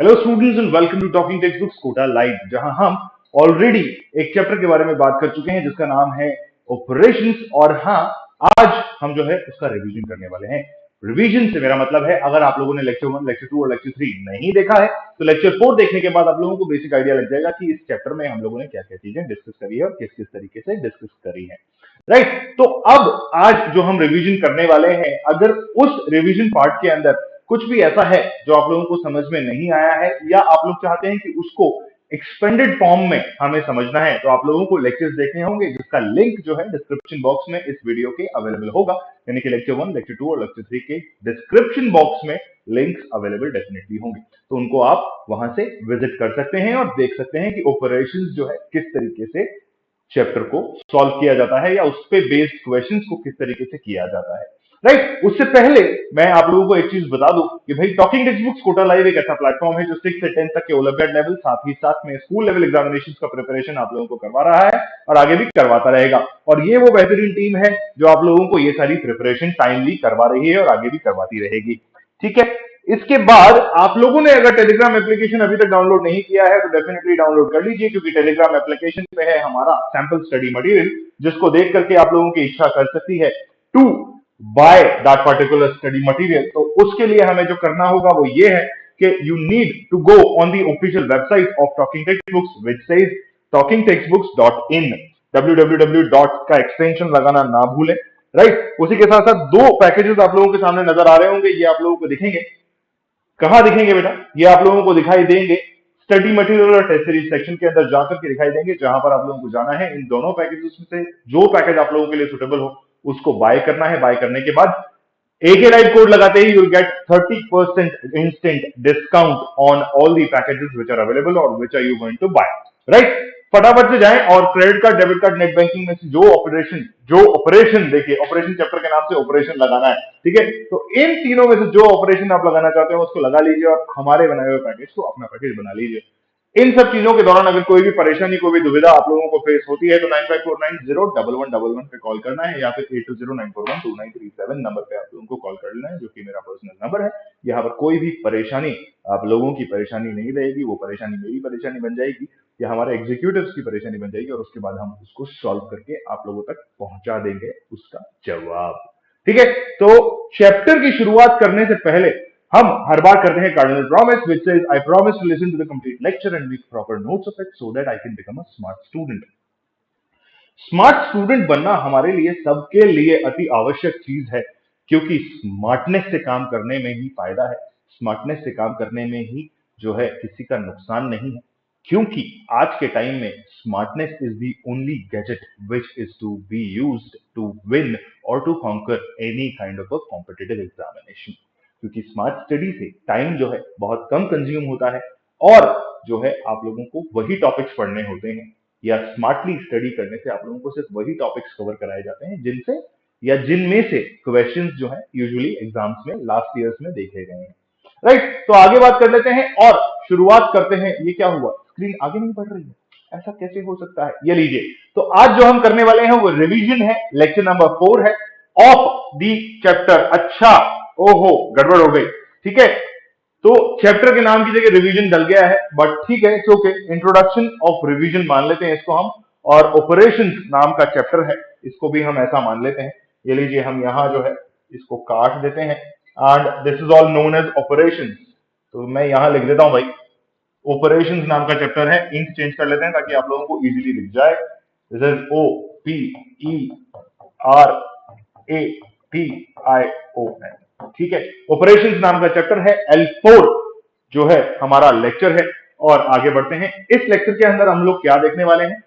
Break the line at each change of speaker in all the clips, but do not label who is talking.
Hello students and welcome to talking textbooks Kota live, जहां हम already एक chapter के बारे में बात कर चुके हैं जिसका नाम है ऑपरेशंस। और हाँ, आज हम जो है उसका रिवीजन करने वाले हैं। रिवीजन से मेरा मतलब है, अगर आप लोगों ने लेक्चर 1, लेक्चर 2 और लेक्चर 3 नहीं देखा है तो लेक्चर 4 देखने के बाद आप लोगों को बेसिक आइडिया लग जाएगा कि इस चैप्टर में हम लोगों ने क्या क्या चीजें डिस्कस करी है और किस किस तरीके से डिस्कस करी है। राइट, तो अब आज जो हम रिवीजन करने वाले हैं, अगर उस रिवीजन पार्ट के अंदर कुछ भी ऐसा है जो आप लोगों को समझ में नहीं आया है या आप लोग चाहते हैं कि उसको एक्सपेंडेड फॉर्म में हमें समझना है, तो आप लोगों को लेक्चर्स देखने होंगे जिसका लिंक जो है डिस्क्रिप्शन बॉक्स में इस वीडियो के अवेलेबल होगा। यानी कि लेक्चर 1, लेक्चर 2 और लेक्चर 3 के डिस्क्रिप्शन बॉक्स में लिंक्स अवेलेबल डेफिनेटली होंगे, तो उनको आप वहां से विजिट कर सकते हैं और देख सकते हैं कि ऑपरेशंस जो है किस तरीके से चैप्टर को सॉल्व किया जाता है या उस पे बेस्ड क्वेश्चंस को किस तरीके से किया जाता है। राइट, उससे पहले मैं आप लोगों को एक चीज बता दूं कि भाई talking textbooks Kota live एक ऐसा प्लेटफॉर्म है जो 6 से 10 तक के ओलंपियाड लेवल, साथ ही साथ में स्कूल लेवल एग्जामिनेशंस का प्रिपरेशन आप लोगों को करवा रहा है और आगे भी करवाता रहेगा। और ये वो बेहतरीन टीम है जो आप लोगों को ये सारी प्रिपरेशन टाइमली करवा रही है और आगे भी करवाती रहेगी। ठीक है, इसके बाद आप लोगों ने अगर टेलीग्राम एप्लीकेशन अभी तक डाउनलोड नहीं किया है तो डेफिनेटली डाउनलोड कर लीजिए, क्योंकि टेलीग्राम एप्लीकेशन पे है हमारा सैंपल स्टडी मटेरियल, जिसको देख करके आप लोगों की इच्छा कर सकती है to buy that particular study material. तो उसके लिए हमें जो करना होगा वो ये है कि you need to go on the official website of talking textbooks which says talkingtextbooks.in। www का एक्सटेंशन लगाना ना भूलें। राइट, उसी के साथ साथ दो पैकेजेस आप लोगों के सामने नजर आ रहे होंगे, ये आप लोगों को दिखेंगे। कहां दिखेंगे बेटा? ये आप लोगों को दिखाई देंगे स्टडी मटेरियल और टेस्ट सीरीज सेक्शन के अंदर जाकर के दिखाई देंगे, जहां पर आप लोगों को जाना है। इन दोनों पैकेजेस में से जो पैकेज आप लोगों के लिए सुटेबल हो उसको बाय करना है। बाय करने के बाद AK राइट कोड लगाते ही you'll get 30% instant discount on all the packages which are available or which are you going to buy. Right? फटाफट से जाएं और credit card, debit card, net banking में से जो ऑपरेशन देखिए, ऑपरेशन चैप्टर के नाम से ऑपरेशन लगाना है। ठीक है, तो इन तीनों में से जो ऑपरेशन आप लगाना चाहते हो उसको लगा लीजिए और हमारे बनाए हुए पैकेज को अपना पैकेज बना लीजिए। इन सब चीजों के दौरान अगर कोई भी परेशानी, कोई भी दुविधा आप लोगों को फेस होती है तो 9549011111 पे कॉल करना है या फिर 8209412937 नंबर पे आप लोगों को कॉल कर लेना है, जो कि मेरा पर्सनल नंबर है। यहाँ पर कोई भी परेशानी, आप लोगों की परेशानी नहीं रहेगी, वो परेशानी मेरी परेशानी बन जाएगी या हमारे एग्जीक्यूटिव्स की परेशानी बन जाएगी और उसके बाद हम उसको सॉल्व करके आप लोगों तक पहुंचा देंगे उसका जवाब। ठीक है, तो चैप्टर की शुरुआत करने से पहले हम हर बार करते हैं cardinal promise which says I promise to listen to the complete lecture and make proper notes of it so that I can become a smart student. Smart student बनना हमारे लिए, सबके लिए अति आवश्यक चीज है, क्योंकि स्मार्टनेस से काम करने में ही फायदा है। स्मार्टनेस से काम करने में ही जो है किसी का नुकसान नहीं है, क्योंकि आज के टाइम में smartness is the only gadget which is to be used to win और to conquer any kind of a competitive examination. क्योंकि स्मार्ट स्टडी से टाइम जो है बहुत कम कंज्यूम होता है और जो है आप लोगों को वही टॉपिक्स पढ़ने होते हैं, या स्मार्टली स्टडी करने से आप लोगों को सिर्फ वही टॉपिक्स कवर कराए जाते हैं जिनसे या जिनमें से क्वेश्चंस जो है यूजुअली एग्जाम्स में लास्ट ईयर्स में देखे गए हैं। राइट, तो आगे बात कर लेते हैं और शुरुआत करते हैं। ये क्या हुआ, स्क्रीन आगे नहीं बढ़ रही है, ऐसा कैसे हो सकता है? ये लीजिए, तो आज जो हम करने वाले हैं वो रिवीजन है, लेक्चर नंबर 4 है ऑफ दी चैप्टर। अच्छा, ओहो गड़बड़ हो गई। ठीक है, तो चैप्टर के नाम की जगह रिवीजन डल गया है, बट ठीक है, it's okay. Introduction of revision मान लेते हैं इसको हम, और ऑपरेशंस नाम का चैप्टर है, इसको भी हम ऐसा मान लेते हैं। ये लीजिए, हम यहां जो है इसको काट देते हैं and this is all known as operations. तो मैं यहां लिख देता हूं भाई, ऑपरेशंस नाम का चैप्टर है। इंक चेंज कर लेते हैं ताकि आप लोगों को इजीली दिख जाए। This is OPERATION। ठीक है, ऑपरेशंस नाम का चैप्टर है। L4 जो है हमारा लेक्चर है और आगे बढ़ते हैं। इस लेक्चर के अंदर हम लोग क्या देखने वाले हैं?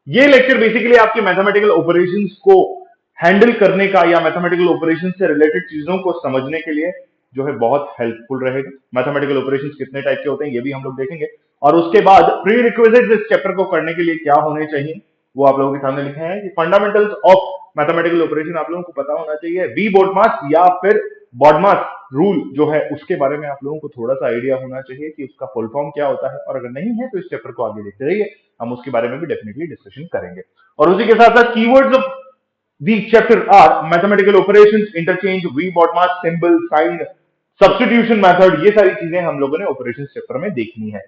ये लेक्चर बेसिकली आपके मैथमेटिकल ऑपरेशंस को हैंडल करने का या मैथमेटिकल ऑपरेशंस से रिलेटेड चीजों को समझने के लिए जो है बहुत हेल्पफुल रहेगा। मैथमेटिकल ऑपरेशंस कितने टाइप के होते हैं ये भी हम लोग देखेंगे, और उसके बाद प्री रिक्विजिट्स इस चैप्टर को करने के लिए क्या होने चाहिए वो आप लोगों के सामने लिखे हैं कि फंडामेंटल्स ऑफ मैथमेटिकल ऑपरेशन आप लोगों को पता होना चाहिए। वी बॉडमास या फिर बॉडमास रूल जो है उसके बारे में आप लोगों को थोड़ा सा आइडिया होना चाहिए कि उसका फुल फॉर्म क्या होता है, और अगर नहीं है तो इस चैप्टर को आगे देखते रहिए, हम उसके बारे में भी डेफिनेटली डिस्कशन करेंगे। और उसी के साथ साथ keywords of the chapter are mathematical operations, interchange, V BODMAS, symbol, sign, substitution method, ये सारी चीजें हम लोगों ने ऑपरेशन चैप्टर में देखनी है।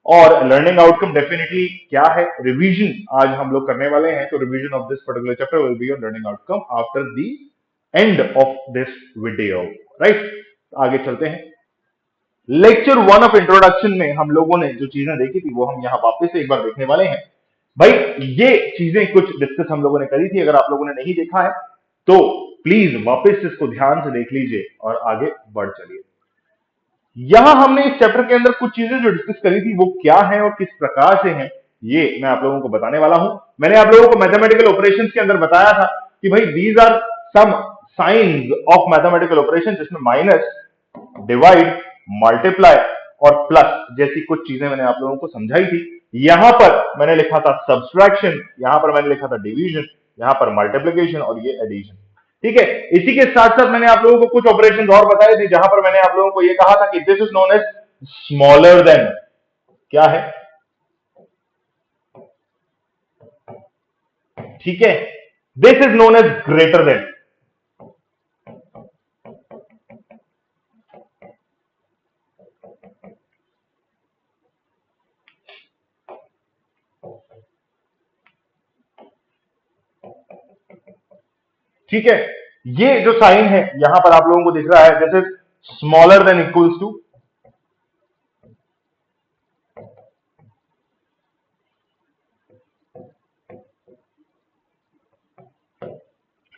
और लर्निंग आउटकम डेफिनेटली क्या है, रिवीजन आज हम लोग करने वाले हैं। तो revision of this particular chapter will be your learning outcome after the end of this video, right. आगे चलते हैं। लेक्चर 1 ऑफ इंट्रोडक्शन में हम लोगों ने जो चीजें देखी थी वो हम यहां वापस से एक बार देखने वाले हैं। भाई ये चीजें कुछ डिस्कस हम लोगों ने करी थी, अगर आप लोगों ने नहीं देखा है तो प्लीज वापस इसको ध्यान से देख लीजिए और आगे बढ़ चलिए। यहां हमने इस चैप्टर के अंदर कुछ चीजें जो डिस्कस करी थी वो क्या है और किस प्रकार से हैं, ये मैं आप लोगों को बताने वाला हूं। मैंने आप लोगों को मैथमेटिकल ऑपरेशंस के अंदर बताया था कि भाई these are some signs of mathematical operation, जिसमें माइनस, डिवाइड, मल्टीप्लाई और प्लस जैसी कुछ चीजें मैंने आप लोगों को समझाई थी। यहां पर मैंने लिखा था सब्सट्रैक्शन, यहां पर मैंने लिखा था डिवीजन, यहां पर मल्टीप्लिकेशन और ये एडिशन, ठीक है। इसी के साथ साथ मैंने आप लोगों को कुछ ऑपरेशन और बताए थे, जहां पर मैंने आप लोगों को यह कहा था कि this is known as smaller than, क्या है, ठीक है, this is known as greater than, ठीक है। ये जो साइन है यहां पर आप लोगों को दिख रहा है, this is smaller than equals to,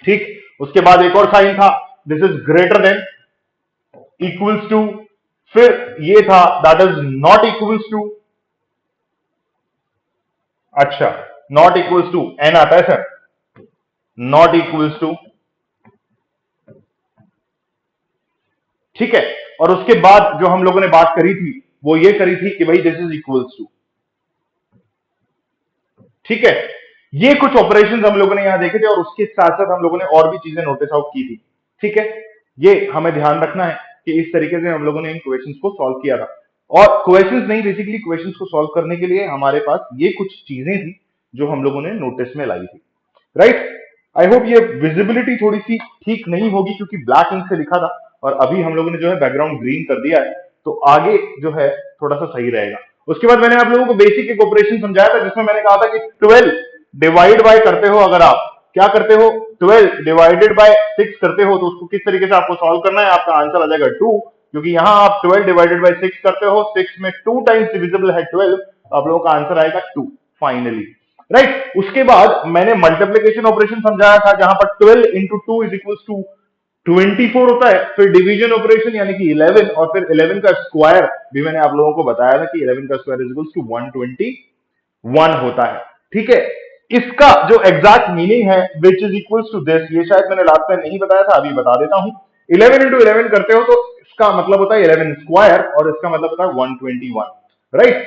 ठीक। उसके बाद एक और साइन था, this is greater than, equals to, फिर ये था that is not equals to, अच्छा, नॉट इक्वल्स टू एन आता है सर, नॉट इक्वल्स टू, ठीक है। और उसके बाद जो हम लोगों ने बात करी थी वो ये करी थी कि भाई दिस इज इक्वल्स टू, ठीक है। ये कुछ ऑपरेशंस हम लोगों ने यहां देखे थे और उसके साथ साथ हम लोगों ने और भी चीजें नोटिस आउट की थी, ठीक है। ये हमें ध्यान रखना है कि इस तरीके से हम लोगों ने इन क्वेश्चंस को सॉल्व किया था। और क्वेश्चंस नहीं, बेसिकली क्वेश्चंस को सॉल्व करने के लिए हमारे पास ये कुछ चीजें थी जो हम लोगों ने नोटिस में लाई थी, राइट। आई होप ये विजिबिलिटी थोड़ी सी ठीक नहीं होगी क्योंकि ब्लैक इंक से लिखा था और अभी हम लोगों ने जो है बैकग्राउंड ग्रीन कर दिया है, तो आगे जो है थोड़ा सा सही रहेगा। उसके बाद मैंने आप लोगों को बेसिक एक ऑपरेशन समझाया था जिसमें मैंने कहा था कि 12 डिवाइड बाय करते हो, अगर आप क्या करते हो 12 डिवाइडेड बाय 6 करते हो तो उसको किस तरीके से आपको सॉल्व करना है, आपका आंसर आ जाएगा 2, क्योंकि यहां आप 12 डिवाइडेड बाय 6 करते हो, 6 में 2 टाइम्स डिविजिबल है 12, तो आप लोगों का आंसर आएगा 2 फाइनली, राइट। उसके बाद मैंने मल्टीप्लिकेशन ऑपरेशन समझाया था जहां पर 12 इंटू 2 इज इक्वल टू 24 होता है। फिर डिवीजन ऑपरेशन यानी कि 11 और फिर 11 का स्क्वायर भी मैंने आप लोगों को बताया था कि 11 का स्क्वायर इज इक्वल टू 121 होता है, ठीक है। इसका जो एग्जैक्ट मीनिंग है which is equal to this, ये शायद मैंने लास्ट टाइम नहीं बताया था, अभी बता देता हूं। 11 इंटू 11 करते हो तो इसका मतलब होता है 11 स्क्वायर और इसका मतलब होता है 121, राइट।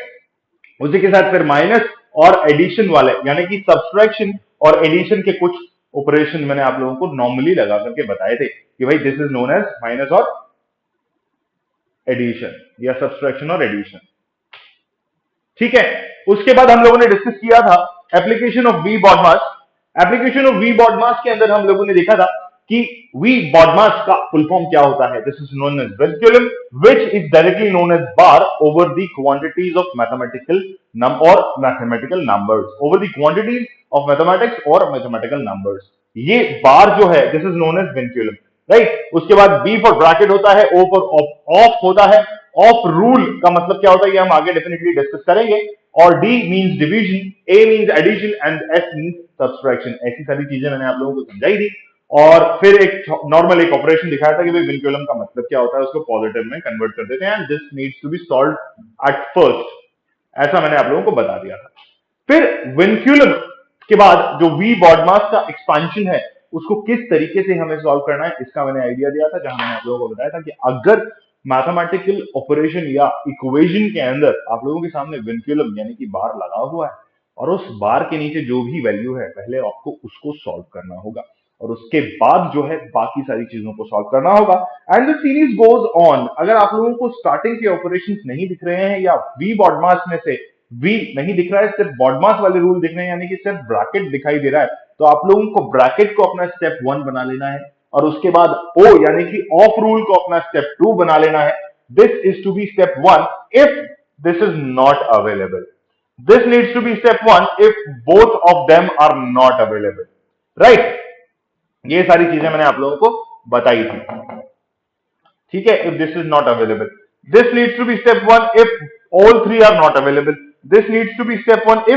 उसी के साथ फिर माइनस और एडिशन वाले यानी कि सब्सट्रैक्शन और एडिशन के कुछ ऑपरेशन मैंने आप लोगों को नॉर्मली लगा करके बताए थे कि भाई this is known as minus और एडिशन या सब्सट्रैक्शन और एडिशन, ठीक है। उसके बाद हम लोगों ने डिस्कस किया था application of V BODMAS. Application of V BODMAS के अंदर हम लोगों ने देखा था कि वी बॉडमास का फुल फॉर्म क्या होता है, this is known as vinculum which is directly known as bar over the quantities of mathematical और mathematical numbers, over the quantities of mathematics और मैथमेटिकल नंबर्स। ये बार जो है this is known as vinculum, right. उसके बाद B for bracket होता है, O for of होता है, ऑफ रूल का मतलब क्या होता है ये हम आगे डेफिनेटली डिस्कस करेंगे, और D means division, A means addition and S means subtraction. ऐसी सारी चीजें मैंने आप लोगों को समझाई थी और फिर एक नॉर्मल एक ऑपरेशन दिखाया था कि भाई विनक्यूलम का मतलब क्या होता है, उसको पॉजिटिव में कन्वर्ट कर देते हैं and this needs to be solved at first, ऐसा मैंने आप लोगों को बता दिया था। फिर विनक्यूलम के बाद जो वी बॉडमास का एक्सपांशन है उसको किस तरीके से हमें सॉल्व करना है इसका मैंने आइडिया दिया था, जहां मैंने आप लोगों को बताया था कि अगर मैथमेटिकल ऑपरेशन या इक्वेशन के अंदर आप लोगों के सामने विनक्यूलम यानी कि बार लगा हुआ है और उस बार के नीचे जो भी वैल्यू है पहले आपको उसको सॉल्व करना होगा और उसके बाद जो है बाकी सारी चीजों को सॉल्व करना होगा and the series goes on. अगर आप लोगों को स्टार्टिंग के ऑपरेशंस नहीं दिख रहे हैं या वी बॉडमास में से वी नहीं दिख रहा है, सिर्फ बॉडमास वाले रूल दिख रहे हैं यानी कि सिर्फ ब्रैकेट दिखाई दे रहा है, तो आप लोगों को ब्रैकेट को अपना स्टेप 1 बना लेना है और उसके बाद ओ यानी कि ऑफ रूल को अपना स्टेप 2 बना लेना है. This is to be step 1 if this is not available. This needs to be step 1 if both of them are not available. Right, ये सारी चीजें मैंने आप लोगों को बताई थी. ठीक है, if this is not available, this needs to be step 1 if all 3 are not available. This needs to be step 1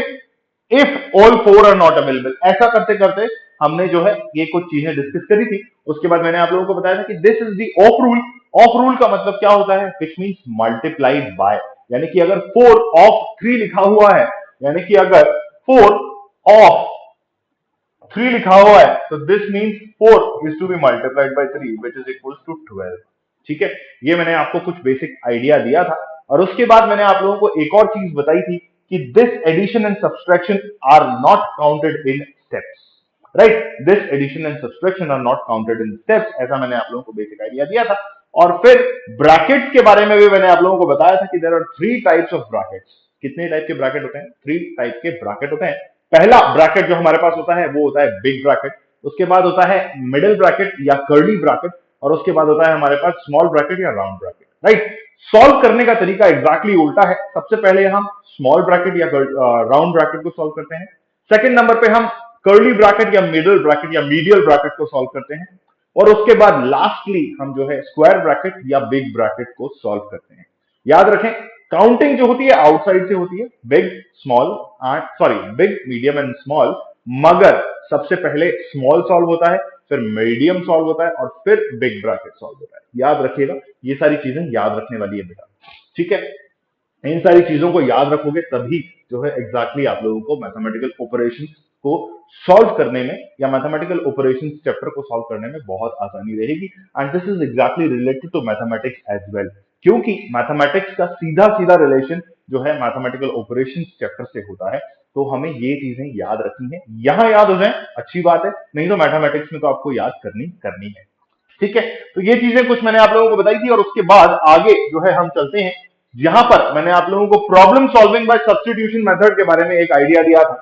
if all 4 are not available. ऐसा करते करते हमने जो है ये कुछ चीजें डिस्कस करी थी. उसके बाद मैंने आप लोगों को बताया था कि this is the of rule. Of rule का मतलब क्या होता है? Which means multiplied by. यानी कि अगर 4 ऑफ 3 लिखा हुआ है, यानी कि अगर 4 ऑफ 3 लिखा हुआ है, तो this means 4 is to be multiplied by 3 which is equals to 12. ठीक है, ये मैंने आपको कुछ बेसिक आइडिया दिया था. और उसके बाद मैंने आप लोगों को एक और चीज बताई थी कि this addition and subtraction are not counted in steps. Right, this addition and subtraction are not counted in steps. ऐसा मैंने आप लोगों को बेसिक आइडिया दिया था. और फिर ब्रैकेट्स के बारे में भी मैंने आप लोगों को बताया था कि there are 3 types of brackets. कितने टाइप के ब्रैकेट होते हैं? 3 टाइप के ब्रैकेट होते हैं. पहला ब्रैकेट जो हमारे पास होता है वो होता है बिग ब्रैकेट. उसके बाद होता है मिडिल ब्रैकेट या कर्ली ब्रैकेट. और उसके बाद होता है हमारे पास स्मॉल ब्रैकेट या राउंड ब्रैकेट. राइट, सॉल्व करने का तरीका एग्जैक्टली उल्टा है. सबसे पहले हम स्मॉल ब्रैकेट या राउंड ब्रैकेट को सॉल्व करते हैं. सेकंड नंबर पे हम कर्ली ब्रैकेट या मिडिल ब्रैकेट या मीडियल ब्रैकेट को सॉल्व करते हैं. और उसके बाद लास्टली हम जो है स्क्वायर ब्रैकेट या बिग ब्रैकेट को सॉल्व करते हैं. याद रखें, काउंटिंग जो होती है आउटसाइड से होती है. Big small big medium and small. मगर सबसे पहले स्मॉल सॉल्व होता है, फिर मीडियम सॉल्व होता है और फिर बिग ब्रैकेट सॉल्व होता है. याद रखिएगा, ये सारी चीजें याद रखने वाली है बेटा. ठीक है, इन सारी चीजों को याद रखोगे तभी जो है एग्जैक्टली आप लोगों को मैथमेटिकल ऑपरेशंस को सॉल्व करने में या मैथमेटिकल ऑपरेशंस चैप्टर को सॉल्व करने में बहुत आसानी रहेगी. And this is exactly related to mathematics as well, क्योंकि मैथमेटिक्स का सीधा सीधा रिलेशन जो है मैथमेटिकल ऑपरेशंस चैप्टर से होता है. तो हमें ये चीजें याद रखनी है. यहां याद हो जाए अच्छी बात है, नहीं तो मैथमेटिक्स में तो आपको याद करनी है. ठीक है, तो ये चीजें कुछ मैंने आप लोगों को बताई थी. और उसके बाद आगे जो है हम चलते हैं. यहां पर मैंने आप लोगों को problem solving by substitution method के बारे में एक आइडिया दिया था,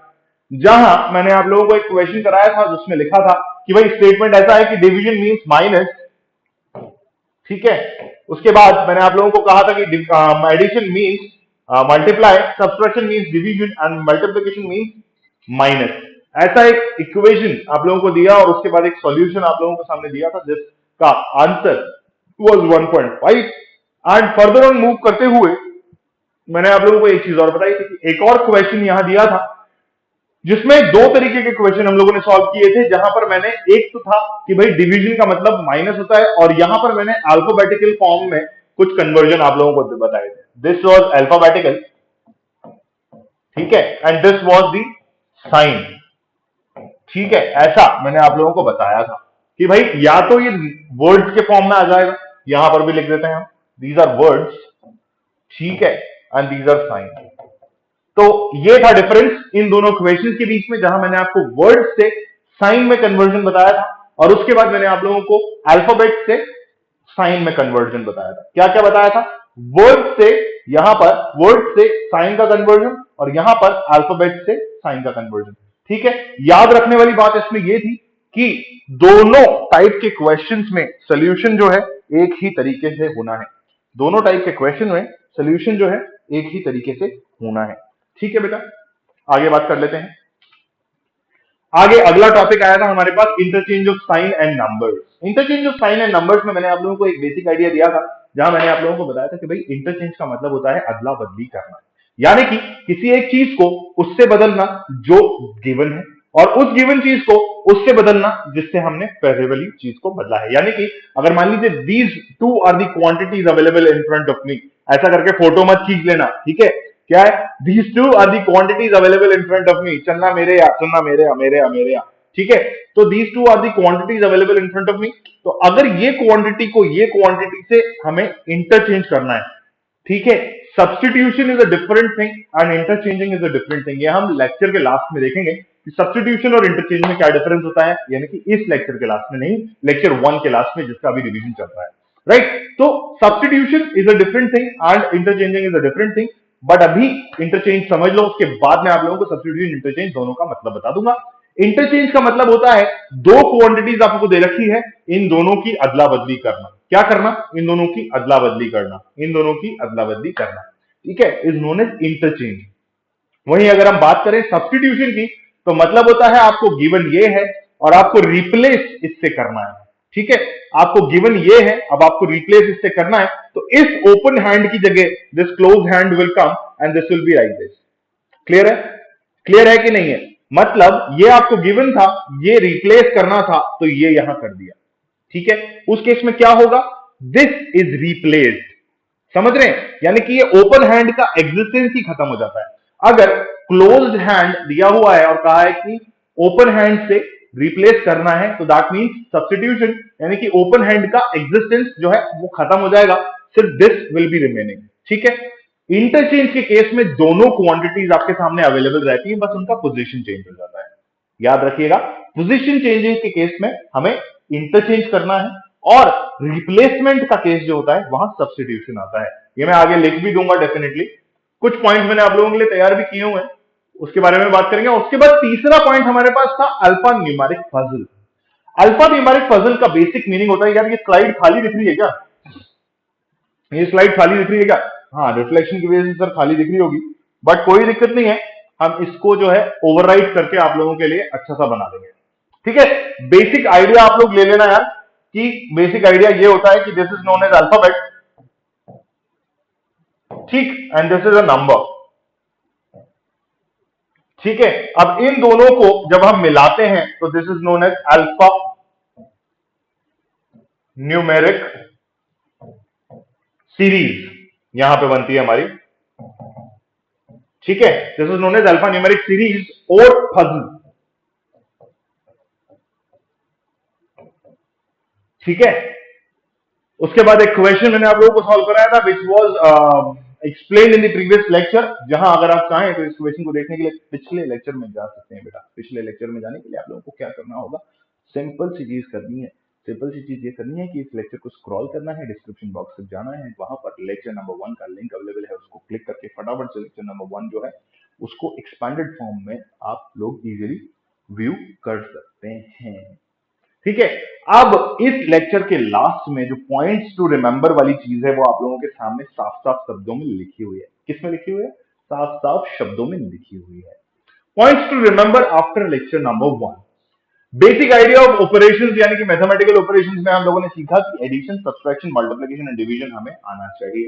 जहां मैंने आप लोगों को एक क्वेश्चन कराया था जिसमें लिखा था कि भाई स्टेटमेंट ऐसा है कि डिवीजन मींस माइनस. ठीक है, उसके बाद मैंने आप लोगों को कहा था कि addition means multiply, subtraction means division and multiplication means minus. ऐसा एक इक्वेशन आप लोगों को दिया और उसके बाद एक सॉल्यूशन आप लोगों को सामने दिया था जिसका answer was 1.5. And further on move करते हुए मैंने आप लोगों को एक चीज और बताई थी कि एक और क्वेश्चन यहां दिया था जिसमें 2 तरीके के क्वेश्चन हम लोगों ने सॉल्व किए थे. जहां पर मैंने एक तो था कि भाई डिवीजन का मतलब माइनस होता है, और यहां पर मैंने अल्फाबेटिकल फॉर्म में कुछ कन्वर्जन आप लोगों को बताए थे. This was alphabetical. ठीक है, and this was the sign. ठीक है, ऐसा मैंने आप लोगों को बताया था कि भाई या तो ये वर्ड्स के फॉर्म में आ जाएगा, यहां पर भी लिख देते हैं हम, दीज आर वर्ड्स. ठीक है, एंड दीज आर साइन. तो ये था डिफरेंस इन दोनों क्वेश्चंस के बीच में, जहां मैंने आपको वर्ड से साइन में कन्वर्जन बताया था और उसके बाद मैंने आप लोगों को अल्फाबेट से साइन में कन्वर्जन बताया था. क्या क्या बताया था? वर्ड से, यहां पर वर्ड से साइन का कन्वर्जन और यहां पर अल्फाबेट से साइन का कन्वर्जन. ठीक है, याद रखने वाली बात इसमें यह थी कि दोनों टाइप के क्वेश्चंस में सॉल्यूशन जो है एक ही तरीके से होना है. दोनों टाइप के क्वेश्चन में सॉल्यूशन जो है एक ही तरीके से होना है. ठीक है बेटा, आगे बात कर लेते हैं. आगे अगला टॉपिक आया था हमारे पास interchange of sign and numbers. Interchange of sign and numbers में मैंने आप लोगों को एक बेसिक आइडिया दिया था, जहां मैंने आप लोगों को बताया था कि भाई इंटरचेंज का मतलब होता है अदला बदली करना, यानी कि किसी एक चीज को उससे बदलना जो गिवन है और उस गिवन चीज को उससे बदलना जिससे हमने पहले वाली चीज को बदला है. यानी कि अगर मान लीजिए these two are the quantities available in front of me, ऐसा करके फोटो मत खींच लेना. ठीक है, क्या है? These two are the quantities available in front of me. चलना मेरे या, चलना मेरे या, मेरे या, मेरे या. ठीक है, तो these two are the quantities available in front of me. तो अगर ये क्वांटिटी को ये क्वांटिटी से हमें इंटरचेंज करना है. ठीक है, substitution is a different thing and interchanging is a different thing. ये हम लेक्चर के लास्ट में देखेंगे कि सब्स्टिट्यूशन और इंटरचेंज में क्या डिफरेंस होता है, यानी कि इस लेक्चर के लास्ट में नहीं, लेक्चर 1 के लास्ट में जिसका अभी रिवीजन चल रहा है. राइट, तो substitution is a different thing and interchanging is a different thing. But अभी इंटरचेंज समझ लो, उसके बाद मैं आप लोगों को सब्स्टिट्यूशन इंटरचेंज दोनों का मतलब बता दूंगा. इंटरचेंज का मतलब होता है दो क्वांटिटीज आपको दे रखी है, इन दोनों की अदला बदली करना। क्या करना? इन दोनों की अदला बदली करना, इन दोनों की अदला बदली करना। ठीक है, इज नोन एज इंटरचेंज। वहीं अगर हम बात करें सब्स्टिट्यूशन की, तो मतलब होता है आपको गिवन ये है और आपको रिप्लेस इससे करना है। ठीक है, आपको गिवन ये है, अब आपको रिप्लेस इससे करना है, तो इस ओपन हैंड की जगह this close hand will come and this will be like this. Clear है? क्लियर है कि नहीं है? मतलब ये आपको गिवन था, ये रिप्लेस करना था, तो ये यहां कर दिया। ठीक है, उस केस में क्या होगा? This is replaced. समझ रहे हैं? यानी कि ये ओपन हैंड का एग्जिस्टेंस ही खत्म हो जाता है। अगर क्लोज्ड हैंड दिया हुआ है और कहा है कि ओपन हैंड से रिप्लेस करना है, तो दैट मींस सब्स्टिट्यूशन, यानी कि ओपन हैंड का एग्जिस्टेंस जो है वो खत्म हो जाएगा, सिर्फ दिस विल बी रिमेनिंग। ठीक है, इंटरचेंज के केस में दोनों क्वांटिटीज आपके सामने अवेलेबल रहती है, बस उनका पोजीशन चेंज हो जाता है। याद रखिएगा, पोजीशन चेंजिंग के केस में हमें इंटरचेंज करना है और रिप्लेसमेंट का केस जो होता है वहां सब्स्टिट्यूशन आता है। ये मैं आगे लिख भी दूंगा डेफिनेटली। कुछ पॉइंट मैंने आप लोगों के लिए तैयार भी किए हुए हैं, उसके बारे में बात करेंगे। उसके बाद तीसरा पॉइंट हमारे पास था alpha numeric puzzle. Alpha numeric puzzle का बेसिक मीनिंग होता है, यार ये स्लाइड खाली दिख रही है क्या? ये स्लाइड खाली दिख रही है क्या? हाँ, रिफ्लेक्शन की वजह से सर खाली दिख रही होगी, बट कोई दिक्कत नहीं है, हम इसको जो है ओवरराइट करके आप लोगों के लिए अच्छा सा बना देंगे। ठीक है, बेसिक आइडिया आप लोग ले लेना यार, कि बेसिक आइडिया ये होता है कि this is known as alphabet, ठीक, and this is a number. ठीक है, अब इन दोनों को जब हम मिलाते हैं तो this is known as alpha numeric series, यहां पे बनती है हमारी। ठीक है, this is known as alpha numeric series और पजल। ठीक है, उसके बाद एक क्वेश्चन मैंने आप लोगों को सॉल्व कराया था, which was explain in the previous lecture. जहां अगर आप चाहें तो इस क्वेश्चन को देखने के लिए पिछले लेक्चर में जा सकते हैं। बेटा, पिछले लेक्चर में जाने के लिए आप लोगों को क्या करना होगा, सिंपल सी चीज करनी है। सिंपल सी चीज ये करनी है कि इस लेक्चर को स्क्रॉल करना है, डिस्क्रिप्शन बॉक्स तक जाना है, वहां पर लेक्चर नंबर 1 का लिंक अवेलेबल है, उसको क्लिक करके फटाफट से लेक्चर नंबर 1 जो है उसको एक्सपैंडेड फॉर्म में आप लोग इजीली व्यू कर सकते हैं। ठीक है, अब इस लेक्चर के लास्ट में जो पॉइंट्स टू रिमेंबर वाली चीज है वो आप लोगों के सामने साफ साफ शब्दों में लिखी हुई है। किसमें लिखी हुई है? साफ साफ शब्दों में लिखी हुई है। Points to remember after lecture number 1। Basic idea of operations, यानी कि मैथमेटिकल ऑपरेशंस में हम लोगों ने सीखा कि addition, subtraction, multiplication and division हमें आना चाहिए,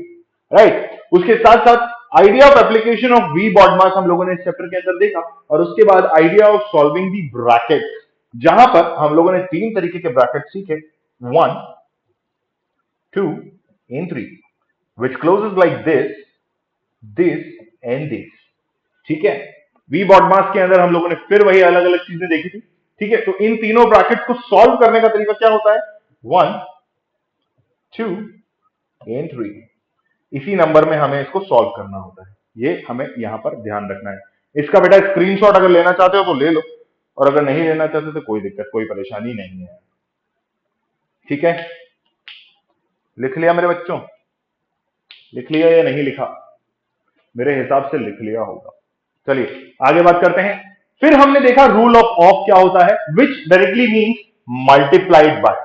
राइट। उसके साथ साथ idea of application of V BODMAS हम लोगों ने इस चैप्टर के अंदर देखा, और उसके बाद idea of solving the brackets, जहां पर हम लोगों ने 3 तरीके के ब्रैकेट सीखे, 1, 2 and 3, which closes like this and this। ठीक है, वी बॉडमास के अंदर हम लोगों ने फिर वही अलग अलग चीजें देखी थी। ठीक है, तो इन तीनों ब्रैकेट को सॉल्व करने का तरीका क्या होता है? 1, 2 and 3। इसी नंबर में हमें इसको सॉल्व करना होता है, ये हमें यहां पर ध्यान रखना है। इसका बेटा स्क्रीनशॉट अगर लेना चाहते हो तो ले लो, और अगर नहीं लेना चाहते तो कोई दिक्कत, कोई परेशानी नहीं है। ठीक है, लिख लिया मेरे बच्चों? लिख लिया या नहीं लिखा? मेरे हिसाब से लिख लिया होगा। चलिए आगे बात करते हैं। फिर हमने देखा रूल ऑफ ऑफ क्या होता है, विच डायरेक्टली मीन्स मल्टीप्लाइड बाय।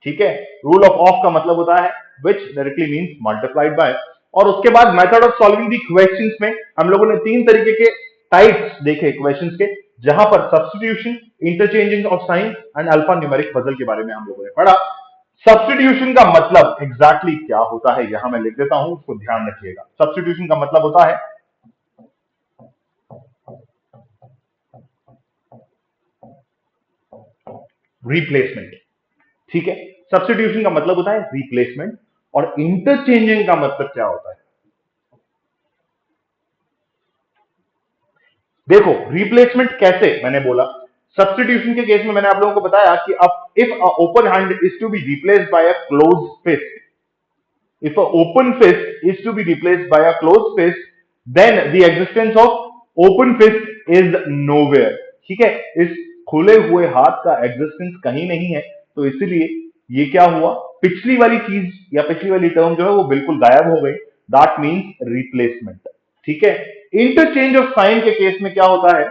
ठीक है, रूल ऑफ ऑफ का मतलब होता है विच डायरेक्टली मीन्स मल्टीप्लाइड बाय। और उसके बाद method of solving the questions में हम लोगों ने 3 तरीके के टाइप्स देखे क्वेश्चंस के, जहां पर substitution, interchanging of sign and alpha numeric puzzle के बारे में हम लोगों ने पढ़ा। सब्स्टिट्यूशन का मतलब एग्जैक्टली क्या होता है, यहां मैं लिख देता हूं, उसको ध्यान रखिएगा। सब्स्टिट्यूशन का मतलब होता है रिप्लेसमेंट। ठीक है, सब्स्टिट्यूशन का मतलब होता है रिप्लेसमेंट, और इंटरचेंजिंग का मतलब क्या होता है? देखो रिप्लेसमेंट कैसे, मैंने बोला सब्स्टिट्यूशन के केस में मैंने आप लोगों को बताया कि if a open hand is to be replaced by a close fist, if a open fist is to be replaced by a closed fist, then the existence of open fist is nowhere। ठीक है, इस खुले हुए हाथ का existence कहीं नहीं है, तो इसलिए ये क्या हुआ, पिछली वाली चीज या पिछली वाली टर्म जो है वो बिल्कुल गायब हो गई, दैट मीन्स रिप्लेसमेंट। ठीक है, इंटरचेंज ऑफ साइन के केस में क्या होता है,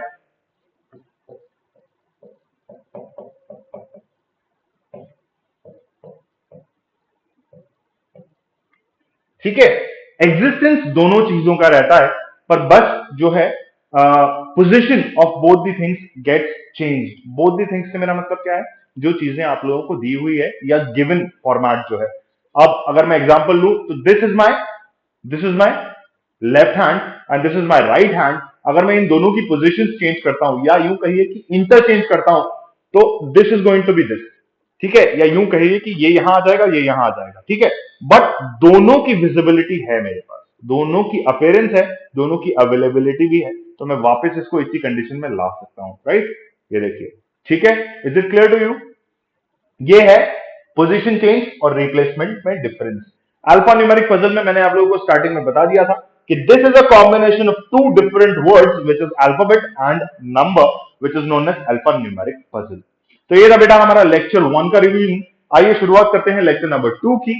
ठीक है, एग्जिस्टेंस दोनों चीजों का रहता है, पर बस जो है position of both the things gets changed. Both the things से मेरा मतलब क्या है, जो चीजें आप लोगों को दी हुई है या गिवन फॉर्मेट जो है। अब अगर मैं एग्जांपल लूं तो this is my left hand and this is my right hand. अगर मैं इन दोनों की पोजीशन चेंज करता हूं या यूं कहिए कि इंटरचेंज करता हूं, तो this is going to be this, ठीक है, या यूं कहिए कि ये यहां आ जाएगा, ये यहां आ जाएगा, ठीक है। बट दोनों की विजिबिलिटी है मेरे पास, दोनों की अपेयरेंस है, दोनों की अवेलेबिलिटी भी है, तो मैं वापस इसको इसी कंडीशन में ला सकता हूं, राइट। ये देखिए, ठीक है, is it clear to you? ये है पोजीशन चेंज और रिप्लेसमेंट में डिफरेंस। अल्फा न्यूमेरिक पजल में मैंने आप लोगों को स्टार्टिंग में बता दिया था कि this is a combination of two different words which is alphabet and number, which is known as alpha numeric puzzle. तो ये था बेटा हमारा लेक्चर 1 का रिवीजन। आइए शुरुआत करते हैं लेक्चर नंबर 2 की।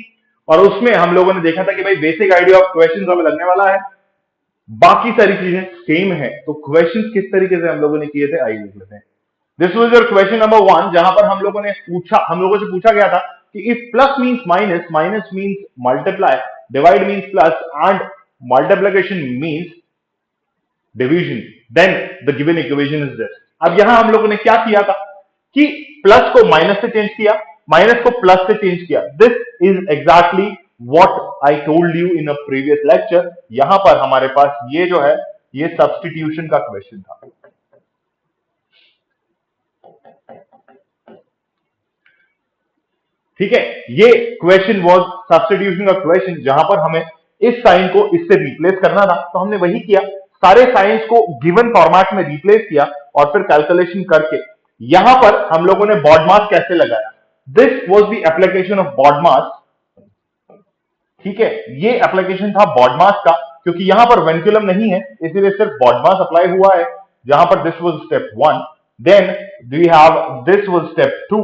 और उसमें हम लोगों ने देखा था कि भाई बेसिक आइडिया ऑफ क्वेश्चंस हमें लगने वाला है, बाकी सारी चीजें सेम है। तो क्वेश्चंस किस तरीके से हम लोगों ने किए थे आइए देख लेते हैं। This was your question number 1, जहां पर हम लोगों से पूछा गया था कि if plus means minus, minus means multiply, divide means plus and multiplication means division, then the given equation is this. अब यहां हम लोगों ने क्या किया था कि प्लस को माइनस से चेंज किया, माइनस को प्लस से चेंज किया। This is exactly what I told you in a previous lecture. यहां पर हमारे पास ये जो है ये सब्स्टिट्यूशन का क्वेश्चन था। ठीक है, ये क्वेश्चन वाज सब्स्टिट्यूशन का क्वेश्चन, जहां पर हमें इस साइन को इससे रिप्लेस करना था। तो हमने वही किया, सारे साइंस को गिवन फॉर्मेट में रिप्लेस किया और फिर कैलकुलेशन करके यहां पर हम लोगों ने बॉडमास कैसे लगाया। This was the application of BODMAS. ठीक है, ये एप्लीकेशन था बॉडमास का, क्योंकि यहां पर वेंकुलम नहीं है, इसलिए सिर्फ बॉडमास अप्लाई हुआ है। जहां पर this was step 1, then we have this was step 2।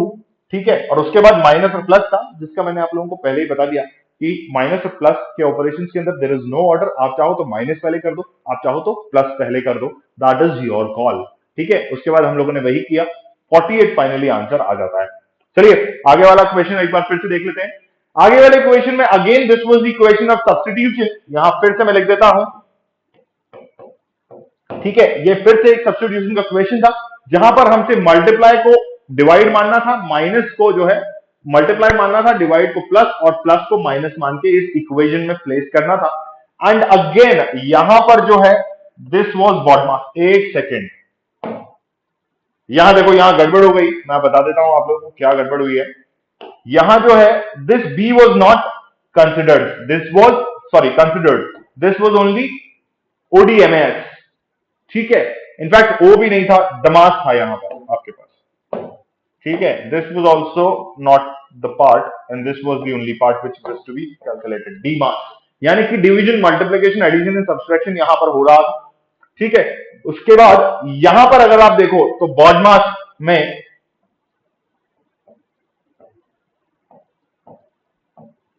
ठीक है, और उसके बाद माइनस और प्लस था, जिसका मैंने आप लोगों को पहले ही बता दिया कि माइनस और प्लस के ऑपरेशंस के अंदर देयर इज नो ऑर्डर। आप चाहो तो माइनस पहले कर दो, आप चाहो तो प्लस पहले कर दो, दैट इज योर कॉल। ठीक है, उसके बाद हम लोगों ने वही किया, 48 फाइनली आंसर आ जाता है। चलिए आगे वाला क्वेश्चन एक बार फिर से देख लेते हैं। आगे वाले क्वेश्चन में again this was the question of substitution. यहां फिर से मैं लिख देता हूं, ठीक है, ये फिर से एक सब्स्टिट्यूशन का क्वेश्चन था, जहां पर हमसे मल्टीप्लाई को डिवाइड मानना था, माइनस को जो है मल्टीप्लाई मानना था, डिवाइड को प्लस और प्लस को माइनस मान के इस इक्वेशन में प्लेस करना था। एंड अगेन यहां पर जो है दिस वाज बॉडमास। एक सेकेंड, यहां देखो, यहां गड़बड़ हो गई, मैं बता देता हूं आप लोगों को क्या गड़बड़ हुई है। यहां जो है this B was not considered, this was sorry considered, this was only ODMAS. ठीक है, इनफैक्ट ओ भी नहीं था, दमास था यहां पर आपके पास। ठीक है, this was also not the part and this was the only part which was to be calculated, DMAS. यानी कि division, multiplication, addition and subtraction यहां पर हो रहा था। ठीक है, उसके बाद यहां पर अगर आप देखो तो बॉडमास में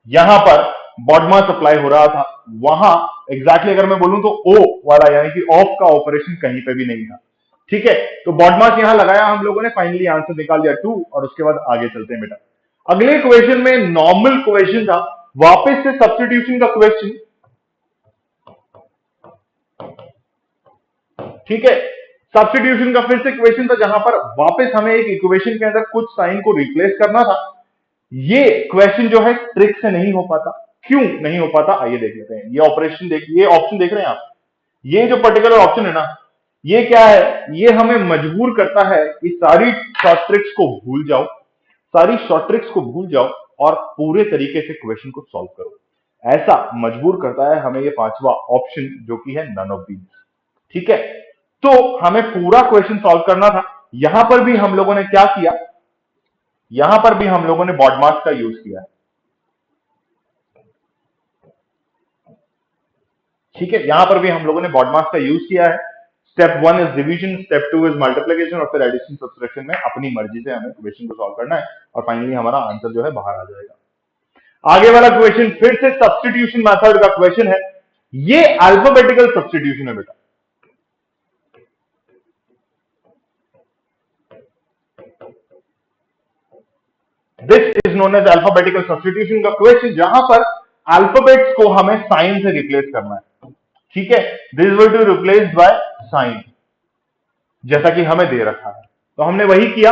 यहां पर बॉडमास अप्लाई हो रहा था, वहां एग्जैक्टली अगर मैं बोलूं तो ओ वाला यानी कि ऑफ का ऑपरेशन कहीं पे भी नहीं था। ठीक है, तो बॉडमास यहां लगाया हम लोगों ने, फाइनली आंसर निकाल दिया 2। और उसके बाद आगे चलते हैं बेटा। अगले क्वेश्चन में नॉर्मल क्वेश्चन था, वापस से सब्स्टिट्यूशन का क्वेश्चन। ठीक है, सब्स्टिट्यूशन का फिर से क्वेश्चन था, जहां पर वापस हमें एक इक्वेशन के अंदर कुछ साइन को रिप्लेस करना था। ये क्वेश्चन जो है ट्रिक से नहीं हो पाता। क्यों नहीं हो पाता आइए देख लेते हैं। ये ऑपरेशन देखिए, ये ऑप्शन देख रहे हैं आप, ये जो पर्टिकुलर ऑप्शन है ना, ये क्या है, ये हमें मजबूर करता है कि सारी शॉर्ट ट्रिक्स को भूल जाओ, सारी शॉर्ट ट्रिक्स को भूल जाओ और पूरे तरीके से क्वेश्चन को सॉल्व करो। ऐसा मजबूर करता है हमें ये पांचवा ऑप्शन, जो कि है नन ऑफ दीज। ठीक है, तो हमें पूरा क्वेश्चन सॉल्व करना था। यहां पर भी हम लोगों ने क्या किया, यहां पर भी हम लोगों ने बॉडमास का यूज किया है। ठीक है, यहां पर भी हम लोगों ने बॉडमास का यूज किया है। Step 1 is division, step 2 is multiplication और फिर एडिशन सब्सट्रैक्शन में अपनी मर्जी से हमें क्वेश्चन को सॉल्व करना है और फाइनली हमारा आंसर जो है बाहर आ जाएगा। आगे वाला क्वेश्चन फिर से सब्स्टिट्यूशन मेथड का क्वेश्चन है। ये अल्फाबेटिकल सब्स्टिट्यूशन है बेटा। This is known as alphabetical substitution का क्वेश्चन, जहां पर अल्फाबेट्स को हमें साइन से रिप्लेस करना है, ठीक है। This will to replace by sign, जैसा कि हमें दे रखा है। तो हमने वही किया,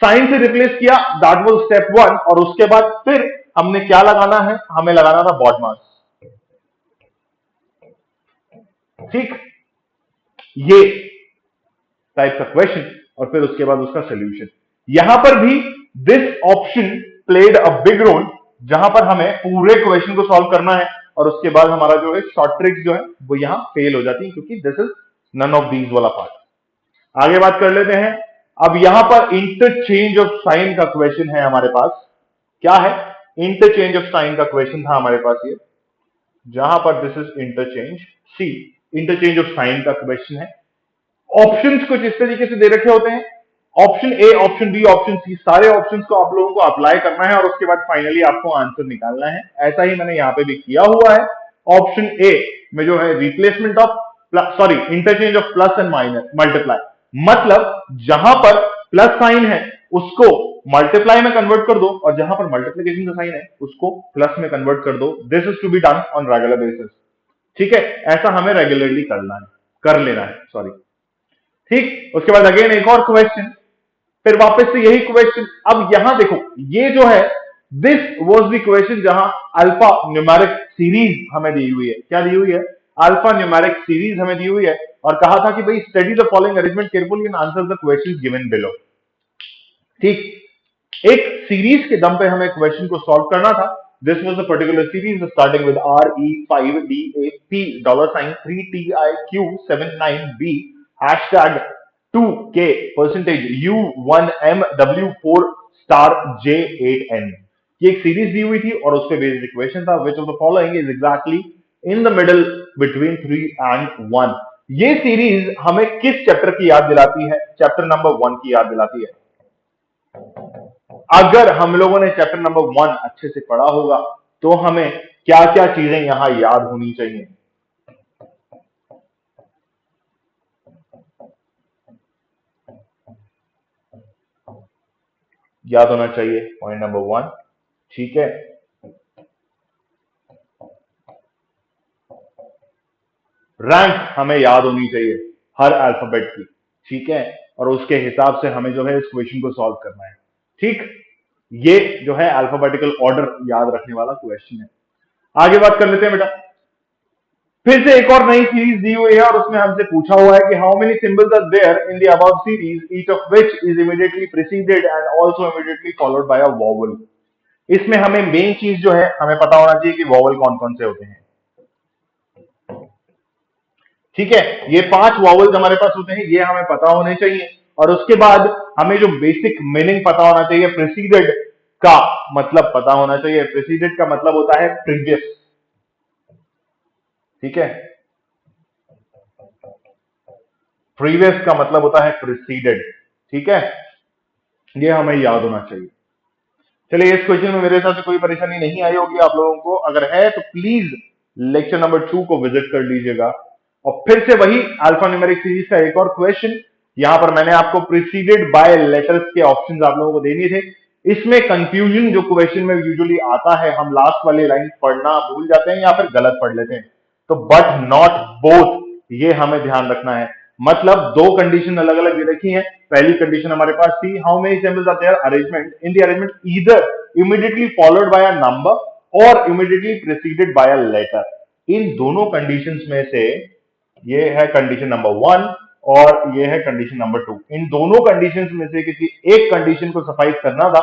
साइन से रिप्लेस किया, दैट वाज स्टेप 1। और उसके बाद फिर हमने क्या लगाना है, हमें लगाना था बॉडमास, ठीक। ये टाइप का क्वेश्चन और फिर उसके बाद उसका सोल्यूशन। यहां पर भी this option played a big role, जहां पर हमें पूरे क्वेश्चन को सॉल्व करना है और उसके बाद हमारा जो है शॉर्ट ट्रिक्स जो है वो यहां फेल हो जाती है, क्योंकि this is none of these वाला पार्ट। आगे बात कर लेते हैं। अब यहां पर इंटरचेंज ऑफ साइन का क्वेश्चन है हमारे पास। क्या है? इंटरचेंज ऑफ साइन का क्वेश्चन था हमारे पास ये, जहां पर this is interchange, see interchange of sign का क्वेश्चन है। ऑप्शंस कुछ इस तरीके से दे रखे होते हैं, option A, option B, option C, सारे ऑप्शंस को आप लोगों को अप्लाई करना है और उसके बाद फाइनली आपको आंसर निकालना है। ऐसा ही मैंने यहां पे भी किया हुआ है। ऑप्शन ए में जो है replacement of sorry interchange of plus and minus multiply, मतलब जहां पर प्लस साइन है उसको मल्टीप्लाई में कन्वर्ट कर दो और जहां पर मल्टीप्लीकेशन का साइन है उसको प्लस में कन्वर्ट कर दो। This is to be done on regular basis, ठीक है। ऐसा हमें रेगुलरली करना है, कर लेना है, सॉरी, ठीक। उसके बाद अगेन एक और क्वेश्चन, फिर वापस से यही क्वेश्चन। अब यहां देखो, ये जो है दिस वाज द क्वेश्चन जहां अल्फा न्यूमेरिक सीरीज हमें दी हुई है। क्या दी हुई है? अल्फा न्यूमेरिक सीरीज हमें दी हुई है और कहा था कि भाई study the following arrangement carefully and answer the questions given below, ठीक। एक सीरीज के दम पे हमें क्वेश्चन को सॉल्व करना था। This was a particular series starting with RE5DAP $3TIQ79B hashtag 2K percentage U1MW4 star J8N। ये एक सीरीज दी हुई थी और उस पे बेस्ड इक्वेशन था, विच of the following is exactly in the middle between 3 and 1। ये सीरीज हमें किस चैप्टर की याद दिलाती है? चैप्टर नंबर 1 की याद दिलाती है। अगर हम लोगों ने चैप्टर नंबर 1 अच्छे से पढ़ा होगा तो हमें क्या क्या चीजें यहां याद होनी चाहिए? याद होना चाहिए पॉइंट नंबर 1, ठीक है। रैंक हमें याद होनी चाहिए हर अल्फाबेट की, ठीक है। और उसके हिसाब से हमें जो है इस क्वेश्चन को सॉल्व करना है, ठीक। ये जो है अल्फाबेटिकल ऑर्डर याद रखने वाला क्वेश्चन है। आगे बात कर लेते हैं बेटा। फिर से एक और नई सीरीज दी हुई है और उसमें हमसे पूछा हुआ है कि how many symbols are there in the above series, each of which is immediately preceded and also immediately followed by a vowel. इसमें हमें मेन चीज जो है हमें पता होना चाहिए कि वोवेल कौन कौन से होते हैं, ठीक है। ये 5 वॉवल्स हमारे पास होते हैं, ये हमें पता होने चाहिए। और उसके बाद हमें जो बेसिक मीनिंग पता होना चाहिए, प्रीसीडेड का मतलब पता होना चाहिए। प्रीसीडेड का मतलब होता है प्रीवियस, ठीक है। प्रीवियस का मतलब होता है प्रीसीडेड, ठीक है। ये हमें याद होना चाहिए। चलिए, इस क्वेश्चन में मेरे हिसाब से कोई परेशानी नहीं आई होगी आप लोगों को। अगर है तो प्लीज लेक्चर नंबर 2 को विजिट कर लीजिएगा। और फिर से वही अल्फा न्यूमेरिक सीरीज का एक और क्वेश्चन। यहां पर मैंने आपको प्रीसीडेड बाय लेटर्स के ऑप्शंस आप लोगों को देने थे। इसमें कंफ्यूजन जो क्वेश्चन में यूजुअली आता है, हम लास्ट वाली लाइन पढ़ना भूल जाते हैं या फिर गलत पढ़ लेते हैं। तो बट नॉट बोथ, ये हमें ध्यान रखना है। मतलब दो कंडीशन अलग अलग दे रखी हैं। पहली कंडीशन हमारे पास थी, how many symbols are there arrangement in the arrangement either immediately followed by a number और immediately preceded by a letter. इन दोनों कंडीशंस में से ये है कंडीशन नंबर 1 और ये है कंडीशन नंबर 2। इन दोनों कंडीशंस में से किसी एक कंडीशन को सफाइस करना था,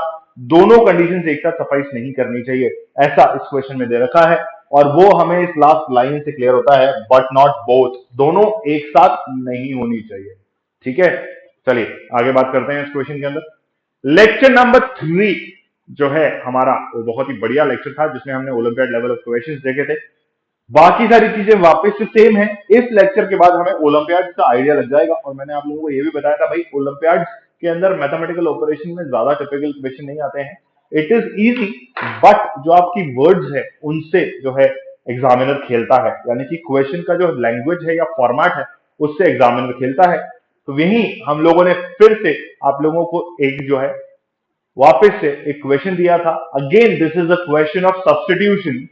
दोनों कंडीशंस एक साथ सफाइस नहीं करनी चाहिए, ऐसा इस क्वेश्चन में दे रखा है। और वो हमें इस लास्ट लाइन से क्लियर होता है, बट नॉट बोथ, दोनों एक साथ नहीं होनी चाहिए, ठीक है। चलिए आगे बात करते हैं इस क्वेश्चन के अंदर। लेक्चर नंबर 3 जो है हमारा, वो बहुत ही बढ़िया लेक्चर था जिसमें हमने ओलंपियाड लेवल ऑफ क्वेश्चंस देखे थे। बाकी सारी चीजें वापस से सेम है। इस लेक्चर के बाद हमें ओलंपियाड का आइडिया लग जाएगा। और मैंने आप लोगों को यह भी बताया था भाई, ओलंपियाड के अंदर मैथमेटिकल ऑपरेशन में ज्यादा टिपिकल क्वेश्चन नहीं आते हैं। इट इज इजी, बट जो आपकी वर्ड्स है उनसे जो है एग्जामिनर खेलता है, यानी कि क्वेश्चन का जो लैंग्वेज है या फॉर्मेट है उससे एग्जामिनर खेलता है। तो यही हम लोगों ने फिर से आप लोगों को एक जो है वापस से एक क्वेश्चन दिया था। Again this is a question of substitution,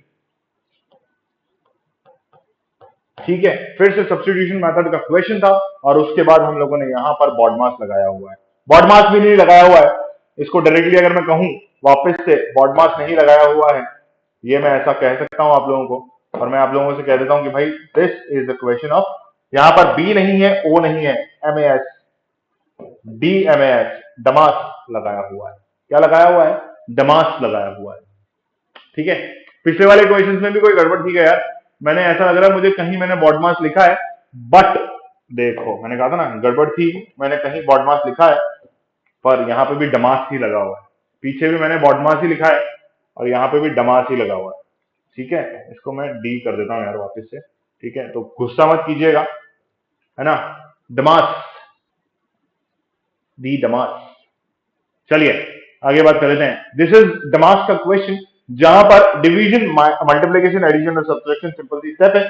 ठीक है, फिर से सब्स्टिट्यूशन मेथड का क्वेश्चन था और उसके बाद हम लोगों ने यहां पर बॉड मास लगाया हुआ है। बॉड मास भी नहीं लगाया हुआ है, इसको डायरेक्टली अगर मैं कहूं वापस से बॉड मास नहीं लगाया हुआ है, ये मैं ऐसा कह सकता हूं आप लोगों को। और मैं आप लोगों से कह देता हूं कि भाई this is the question of, यहां पर बी नहीं है, ओ नहीं है, एमएएस, डीएमएएस, डमास लगाया हुआ है। क्या लगाया हुआ है? डमास लगाया हुआ है। ठीक है, पिछले वाले क्वेश्चंस में भी कोई गड़बड़ थी क्या यार? मैंने ऐसा लग रहा है मुझे कहीं मैंने बॉड मास लिखा है, बट देखो मैंने कहा था ना गड़बड़ थी, मैंने कहीं बॉड मास लिखा है पर यहाँ पे भी डमास ही लगा हुआ है। पीछे भी मैंने बॉड मास ही लिखा है और यहाँ पे भी डमास ही लगा हुआ है। ठीक है, इसको मैं डी कर देता हूँ यार वापस से। ठीक है, तो गुस्सा मत कीजिएगा, है ना? डमास, दी डमास। चलिए आगे बात कर लेते हैं। दिस इज डमास का क्वेश्चन, जहां पर डिवीजन, मल्टीप्लीकेशन, एडिशन और सब्ट्रैक्शन सिंपल सी स्टेप है।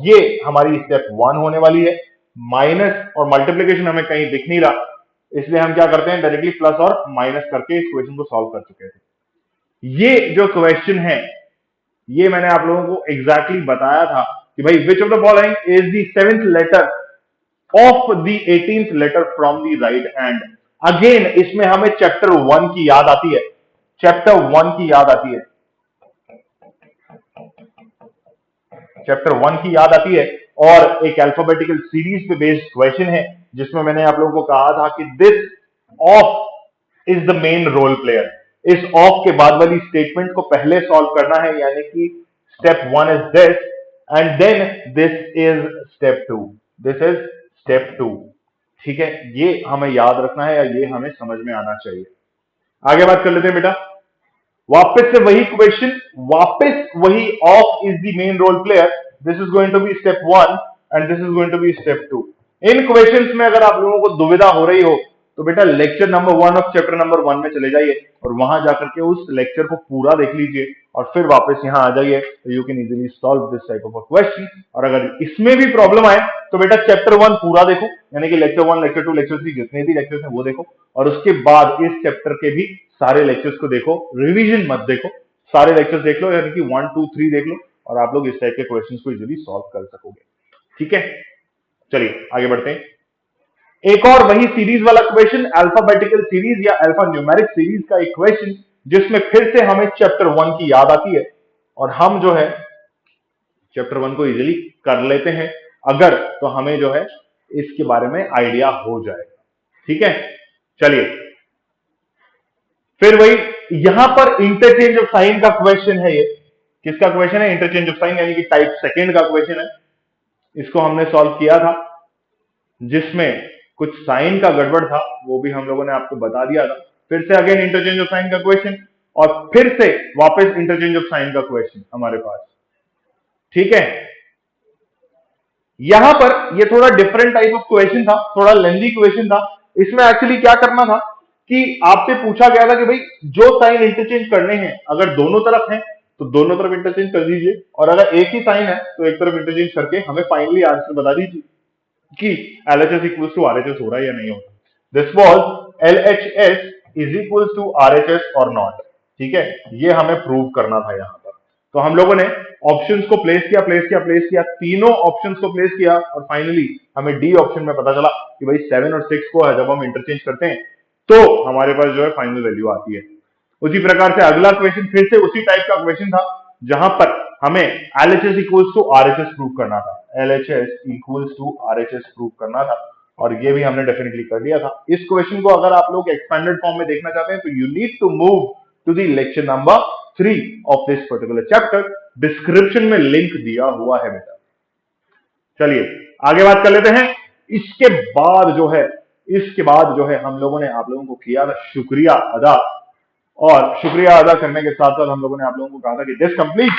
ये हमारी स्टेप 1 होने वाली है। माइनस और मल्टीप्लीकेशन हमें कहीं दिख नहीं रहा, इसलिए हम क्या करते हैं, डायरेक्टली प्लस और माइनस करके इस क्वेश्चन को सॉल्व कर चुके थे। ये जो क्वेश्चन है, ये मैंने आप लोगों को एग्जैक्टली बताया था कि भाई which of the following is the seventh letter of the 18th letter from the right hand. Again इसमें हमें चैप्टर 1 की याद आती है, चैप्टर 1 की याद आती है, चैप्टर 1 की याद आती है। और एक अल्फाबेटिकल सीरीज पे बेस्ड क्वेश्चन है, जिसमें मैंने आप लोगों को कहा था कि this of is the main role player. इस ऑफ के बाद वाली स्टेटमेंट को पहले सॉल्व करना है, यानी कि step 1 is this and then this is step 2, this is step 2। ठीक है, ये हमें याद रखना है या ये हमें समझ में आना चाहिए। आगे बात कर लेते हैं बेटा, वापस से वही क्वेश्चन, वापस वही of is the main role player. This is going to be step 1 and this is going to be step 2। इन क्वेश्चंस में अगर आप लोगों को दुविधा हो रही हो तो बेटा lecture number 1 of chapter number 1 में चले जाइए और वहां जाकर के उस लेक्चर को पूरा देख लीजिए और फिर वापस यहां आ जाइए, तो you can easily solve this type of a question. और अगर इसमें भी प्रॉब्लम आए तो बेटा चैप्टर 1 पूरा देखो, यानी कि लेक्चर 1, लेक्चर 2, लेक्चर 3, जितने भी लेक्चर्स हैं वो देखो, और उसके बाद इस चैप्टर के भी सारे लेक्चर्स को देखो, रिवीजन मत देखो, सारे लेक्चर्स देख लो, यानी कि 1, 2, 3 देख लो और आप लोग इस टाइप के क्वेश्चंस को इजीली सॉल्व कर सकोगे। ठीक है, चलिए आगे बढ़ते हैं। एक और वही सीरीज वाला क्वेश्चन, अल्फाबेटिकल सीरीज या अल्फा न्यूमेरिक सीरीज का एक क्वेश्चन, जिसमें फिर से हमें चैप्टर 1 की याद आती है और हम जो है चैप्टर 1 को इजीली कर लेते हैं, अगर तो हमें जो है इसके बारे में आइडिया हो जाएगा। ठीक है, चलिए फिर वही, यहां पर इंटरचेंज ऑफ साइन का क्वेश्चन है। ये किसका क्वेश्चन है? इंटरचेंज ऑफ साइन, यानी कि टाइप सेकेंड का क्वेश्चन है। इसको हमने सॉल्व किया था, जिसमें कुछ साइन का गड़बड़ था, वो भी हम लोगों ने आपको बता दिया था। फिर से अगेन इंटरचेंज ऑफ साइन का क्वेश्चन और फिर से वापस इंटरचेंज ऑफ साइन का क्वेश्चन हमारे पास। ठीक है, यहां पर ये थोड़ा डिफरेंट टाइप ऑफ क्वेश्चन था, थोड़ा लेंथी क्वेश्चन था। इसमें एक्चुअली क्या करना था कि आपसे पूछा गया था कि भाई जो साइन इंटरचेंज करने हैं, अगर दोनों तरफ हैं तो दोनों तरफ इंटरचेंज कर दीजिए, और अगर एक ही साइन है तो एक तरफ इंटरचेंज करके हमें फाइनली आंसर बता दीजिए कि LHS इक्वल्स टू RHS हो रहा है या नहीं हो रहा। This was LHS is equals to RHS और नॉट। ठीक है, ये हमें प्रूव करना था यहां पर। तो हम लोगों ने ऑप्शंस को प्लेस किया, प्लेस किया, प्लेस किया, तीनों ऑप्शंस को प्लेस किया और फाइनली हमें डी ऑप्शन में पता चला कि भाई 7 और 6 को जब हम इंटरचेंज करते हैं तो हमारे पास जो है फाइनल वैल्यू आती है। उसी प्रकार से अगला क्वेश्चन फिर से उसी टाइप का क्वेश्चन था, जहां पर हमें LHS equals to RHS prove करना था, LHS equals to RHS prove करना था, और ये भी हमने डेफिनेटली कर लिया था। इस क्वेश्चन को अगर आप लोग एक्सपेंडेड फॉर्म में देखना चाहते हैं तो you need to move to the lecture number 3 of this particular chapter. Description में लिंक दिया हुआ है बेटा। चलिए आगे बात कर लेते हैं। इसके बाद जो है हम लोगों ने आप लोगों को किया था शुक्रिया अदा, और शुक्रिया अदा करने के साथ साथ हम लोगों ने आप लोगों को कहा था कि this complete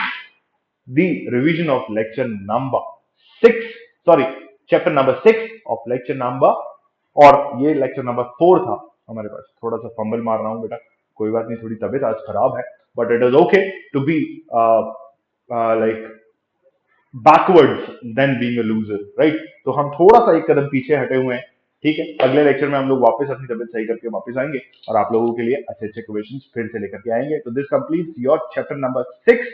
the revision of lecture number 6, sorry chapter number 6 of lecture number, और ये लेक्चर नंबर 4 था हमारे पास। थोड़ा सा फंबल मार रहा हूं बेटा, कोई बात नहीं, थोड़ी तबीयत आज खराब है, but it is okay to be like backwards than being a loser, right? तो हम थोड़ा सा एक कदम पीछे हटे हुए हैं। ठीक है, अगले लेक्चर में हम लोग वापस अपनी तबीयत सही करके वापस आएंगे और आप लोगों के लिए अच्छे अच्छे क्वेश्चंस फिर से लेकर के आएंगे। तो this completes your chapter number 6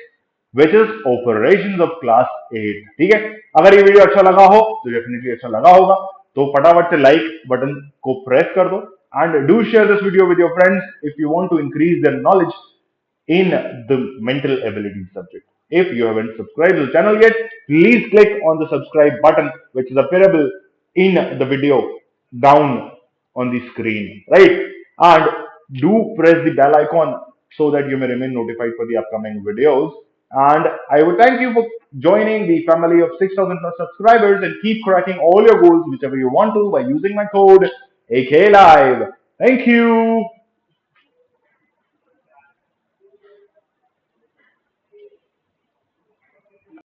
which is operations of class 8। ठीक है, अगर ये वीडियो अच्छा लगा हो तो डेफिनेटली अच्छा लगा होगा, तो फटाफट से लाइक बटन को प्रेस कर दो and do share this video with your friends if you want to increase their knowledge in the mental ability subject. If you haven't subscribed to the channel yet, please click on the subscribe button which is available in the video down on the screen, right? And do press the bell icon so that you may remain notified for the upcoming videos. And I would thank you for joining the family of 6,000 plus subscribers and keep cracking all your goals whichever you want to by using my code AKLive. Thank you.